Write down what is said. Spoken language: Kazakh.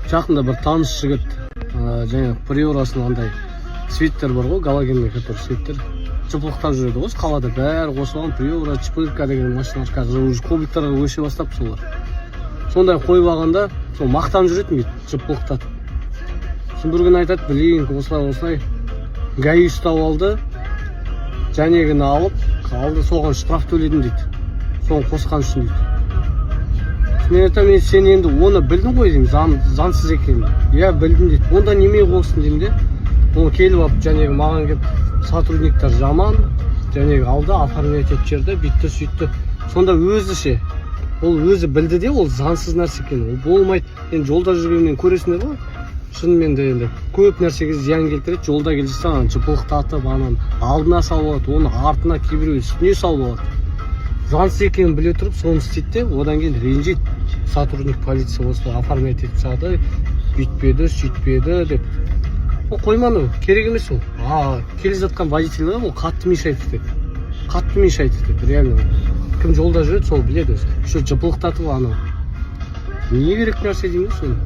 жақында бір таныс жігіт жаңағы приорасының андай свиттер бар ғой, галогенный который свиттер жыпылықтап жүреді ғой қалада, бәрі қосылған приора, чпылька деген машиналар қазір уже кубиктарға өше бастапты солар. Сондай қойып алғанда сол мақтан жүретін дейді, жыпылықтатып. Сосын бір күні айтады, блин, осылай ГАИ ұстап алды, жәнегіні алып қалды, соған штраф төледім дейді, соған қосқан үшін дейді. Мен айтамын, сен енді оны білдің ғой деймін, заңсыз екенін. Иә, білдім дейді. Онда неме қостың деймін де. Оны келіп алып, жәнегі маған келіп, сотрудниктар жаман, жәнегі алды, оформлять етіп жерді, бүйтті, сөйтті. Сонда өзі ше, ол өзі білді де, ол заңсыз нәрсе екенін. Ол болмайды. Енді жолда жүргеннен көресіңдер ғой. Шынымен де енді көп нәрсеге зиян келтіреді. Жолда келе жатсаң, жыпылықтатып, анан алдына салып алады, оны артына кейбіреу үстіне салып алады. Заңсыз екенін біле тұрып, соны істейді де, одан кейін ренжиді. Сотрудник полиция осылай оформлять етіп тастады, бүйтпеді, сөйтпеді деп. Ол қойманы, керек емес ол. Келе жатқан водительге ол қатты мешает етеді. Қатты мешает етеді, реально. Кім жолда жүреді, сол біледі өзі. Еще жыпылықтатып анау. Не керек нәрсе деймін соны.